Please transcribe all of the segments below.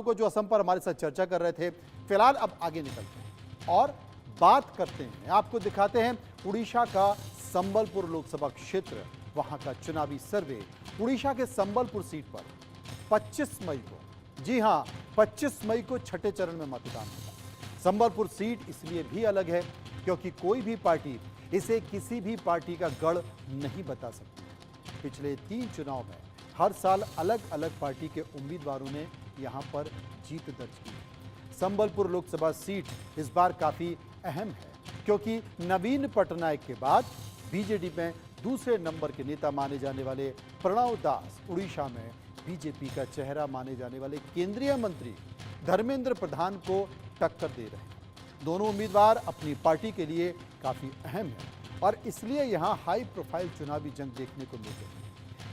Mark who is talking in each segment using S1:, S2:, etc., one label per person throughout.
S1: को जो असम पर हमारे साथ चर्चा कर रहे थे। फिलहाल अब आगे निकलते हैं और बात करते हैं, आपको दिखाते हैं उड़ीसा का संबलपुर लोकसभा क्षेत्र, वहां का चुनावी सर्वे। उड़ीसा के संबलपुर सीट पर 25 मई को, जी हां 25 मई को छठे चरण में मतदान होगा। संबलपुर सीट इसलिए भी अलग है क्योंकि कोई भी पार्टी इसे किसी भी पार्टी का गढ़ नहीं बता सकती। पिछले 3 चुनाव में हर साल अलग अलग पार्टी के उम्मीदवारों ने यहां पर जीत दर्ज की। संबलपुर लोकसभा सीट इस बार काफी अहम है क्योंकि नवीन पटनायक के बाद बीजेडी में दूसरे नंबर के नेता माने जाने वाले प्रणव दास उड़ीसा में बीजेपी का चेहरा माने जाने वाले केंद्रीय मंत्री धर्मेंद्र प्रधान को टक्कर दे रहे हैं। दोनों उम्मीदवार अपनी पार्टी के लिए काफी अहम है और इसलिए यहां हाई प्रोफाइल चुनावी जंग देखने को मिलती है।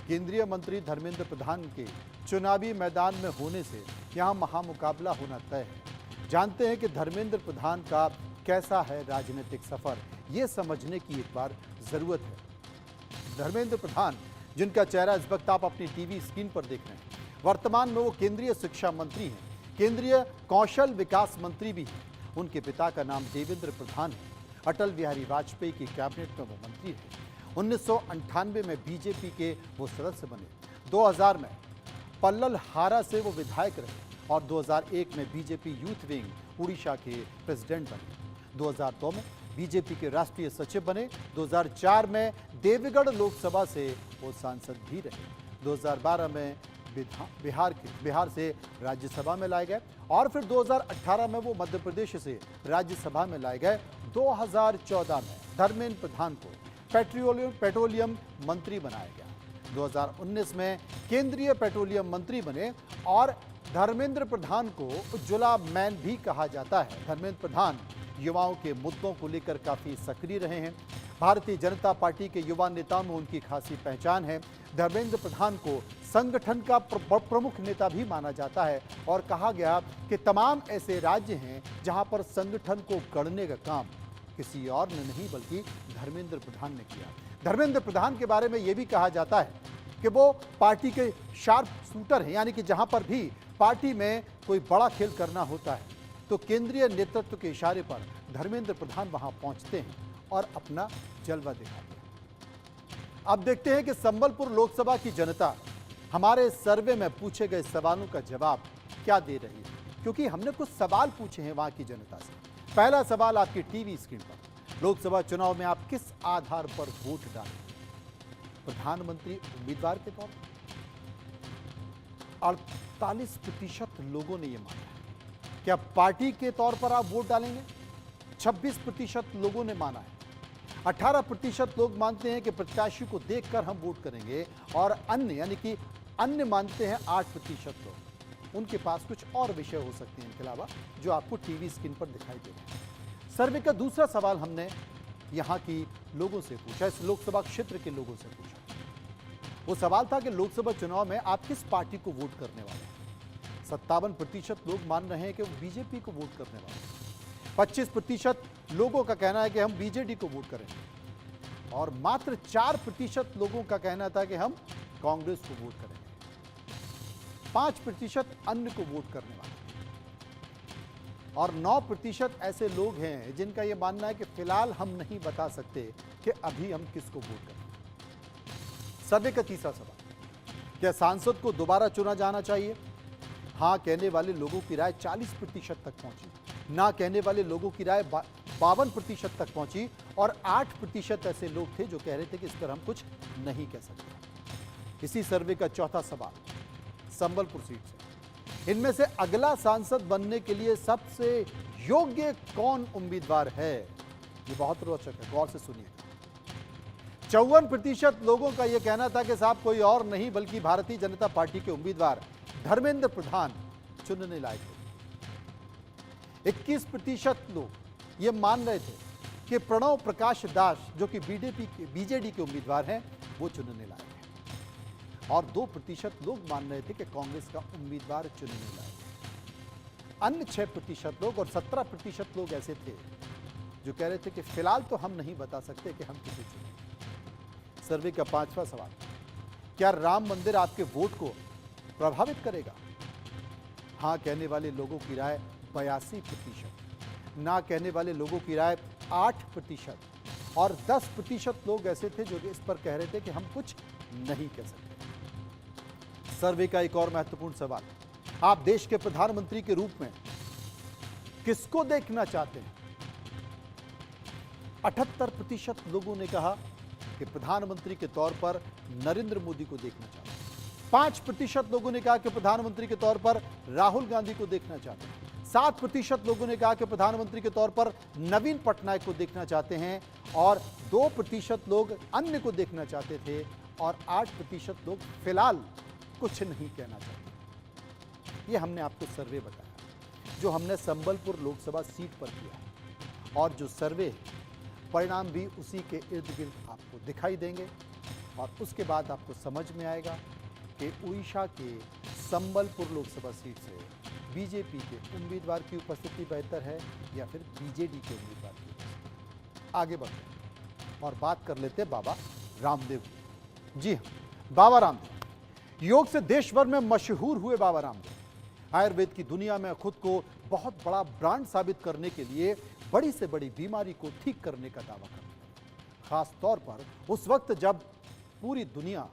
S1: केंद्रीय मंत्री धर्मेंद्र प्रधान के चुनावी मैदान में होने से यहां महामुकाबला होना तय है। जानते हैं कि धर्मेंद्र प्रधान का कैसा है राजनीतिक सफर, यह समझने की एक बार जरूरत है। धर्मेंद्र प्रधान, जिनका चेहरा इस वक्त आप अपनी टीवी स्क्रीन पर देख रहे हैं, वर्तमान में वो केंद्रीय शिक्षा मंत्री हैं, केंद्रीय कौशल विकास मंत्री भी हैं। उनके पिता का नाम देवेंद्र प्रधान है। अटल बिहारी वाजपेयी की कैबिनेट में वो मंत्री है। 1998 में बीजेपी के वो सदस्य बने। 2000 में पल्लल हारा से वो विधायक रहे और 2001 में बीजेपी यूथ विंग उड़ीसा के प्रेसिडेंट बने। 2002 में बीजेपी के राष्ट्रीय सचिव बने। 2004 में देवगढ़ लोकसभा से वो सांसद भी रहे। 2012 में बिहार से राज्यसभा में लाए गए और फिर 2018 में वो मध्य प्रदेश से राज्यसभा में लाए गए। 2014 में धर्मेंद्र प्रधान को पेट्रोलियम मंत्री बनाया गया। 2019 में केंद्रीय पेट्रोलियम मंत्री बने और धर्मेंद्र प्रधान को उज्ज्वला मैन भी कहा जाता है। धर्मेंद्र प्रधान युवाओं के मुद्दों को लेकर काफी सक्रिय रहे हैं। भारतीय जनता पार्टी के युवा नेताओं में उनकी खासी पहचान है। धर्मेंद्र प्रधान को संगठन का प्रमुख नेता भी माना जाता है और कहा गया कि तमाम ऐसे राज्य हैं जहां पर संगठन को गढ़ने का काम किसी और ने नहीं बल्कि धर्मेंद्र प्रधान ने किया। धर्मेंद्र प्रधान के बारे में यह भी कहा जाता है कि वो पार्टी के शार्प शूटर हैं, यानी कि जहां पर भी पार्टी में कोई बड़ा खेल करना होता है तो केंद्रीय नेतृत्व के इशारे पर धर्मेंद्र प्रधान वहां पहुंचते हैं और अपना जलवा दिखाते हैं। अब देखते हैं कि संबलपुर लोकसभा की जनता हमारे सर्वे में पूछे गए सवालों का जवाब क्या दे रही है, क्योंकि हमने कुछ सवाल पूछे हैं वहां की जनता से। पहला सवाल आपकी टीवी स्क्रीन पर, लोकसभा चुनाव में आप किस आधार पर वोट डालें? प्रधानमंत्री उम्मीदवार के तौर पर 48% लोगों ने यह माना है। क्या पार्टी के तौर पर आप वोट डालेंगे? 26% लोगों ने माना है। 18% लोग मानते हैं कि प्रत्याशी को देखकर हम वोट करेंगे और अन्य, यानी कि अन्य मानते हैं 8% लोग। उनके पास कुछ और विषय हो सकते हैं इनके अलावा जो आपको टीवी स्क्रीन पर दिखाई दे रहे हैं। सर्वे का दूसरा सवाल हमने यहां की लोगों से पूछा, इस लोकसभा क्षेत्र के लोगों से पूछा। वो सवाल था कि लोकसभा चुनाव में आप किस पार्टी को वोट करने वाले हैं? 57% लोग मान रहे हैं कि वो बीजेपी को वोट करने वाले हैं। 25% लोगों का कहना है कि हम बीजेडी को वोट करेंगे और मात्र 4% लोगों का कहना था कि हम कांग्रेस को वोट करेंगे। 5% अन्य को वोट करने वाले और 9% ऐसे लोग हैं जिनका यह मानना है कि फिलहाल हम नहीं बता सकते कि अभी हम किसको वोट करें। सर्वे का तीसरा सवाल, क्या सांसद को दोबारा चुना जाना चाहिए? हाँ कहने वाले लोगों की राय 40% तक पहुंची, ना कहने वाले लोगों की राय 52% तक पहुंची और 8% ऐसे लोग थे जो कह रहे थे कि इस पर हम कुछ नहीं कह सकते। इसी सर्वे का चौथा सवाल, संबलपुर सीट से इनमें से अगला सांसद बनने के लिए सबसे योग्य कौन उम्मीदवार है? ये बहुत रोचक है, गौर से सुनिएगा। 54% लोगों का यह कहना था कि साहब कोई और नहीं बल्कि भारतीय जनता पार्टी के उम्मीदवार धर्मेंद्र प्रधान चुनने लायक थे। 21% लोग ये मान रहे थे कि प्रणव प्रकाश दास, जो कि बीजेडी के उम्मीदवार हैं, वो चुनने लायक है और 2% लोग मान रहे थे कि कांग्रेस का उम्मीदवार चुनने लायक है। अन्य 6% लोग और 17% लोग ऐसे थे जो कह रहे थे कि फिलहाल तो हम नहीं बता सकते कि हम किसे चुनें। सर्वे का पांचवा सवाल, क्या राम मंदिर आपके वोट को प्रभावित करेगा? हाँ कहने वाले लोगों की राय 82%, ना कहने वाले लोगों की राय 8% और 10% लोग ऐसे थे जो इस पर कह रहे थे कि हम कुछ नहीं कह सकते। सर्वे का एक और महत्वपूर्ण सवाल, आप देश के प्रधानमंत्री के रूप में किसको देखना चाहते हैं? 78% लोगों ने कहा कि प्रधानमंत्री के तौर पर नरेंद्र मोदी को देखना चाहते हैं। 5% लोगों ने कहा कि प्रधानमंत्री के तौर पर राहुल गांधी को देखना चाहते हैं। 7% लोगों ने कहा कि प्रधानमंत्री के तौर पर नवीन पटनायक को देखना चाहते हैं और 2% लोग अन्य को देखना चाहते थे और 8% लोग फिलहाल कुछ नहीं कहना चाहते। ये हमने आपको सर्वे बताया जो हमने संबलपुर लोकसभा सीट पर किया और जो सर्वे परिणाम भी उसी के इर्द गिर्द आपको दिखाई देंगे और उसके बाद आपको समझ में आएगा कि उड़ीसा के संबलपुर लोकसभा सीट से बीजेपी के उम्मीदवार की उपस्थिति बेहतर है या फिर बीजेडी के उम्मीदवार की उपस्थिति। आगे बढ़ते हैं और बात कर लेते हैं बाबा रामदेव की। जी हाँ, बाबा रामदेव योग से देश भर में मशहूर हुए बाबा रामदेव आयुर्वेद की दुनिया में खुद को बहुत बड़ा ब्रांड साबित करने के लिए बड़ी से बड़ी बीमारी को ठीक करने का दावा करते हैं। खास तौर पर उस वक्त जब पूरी दुनिया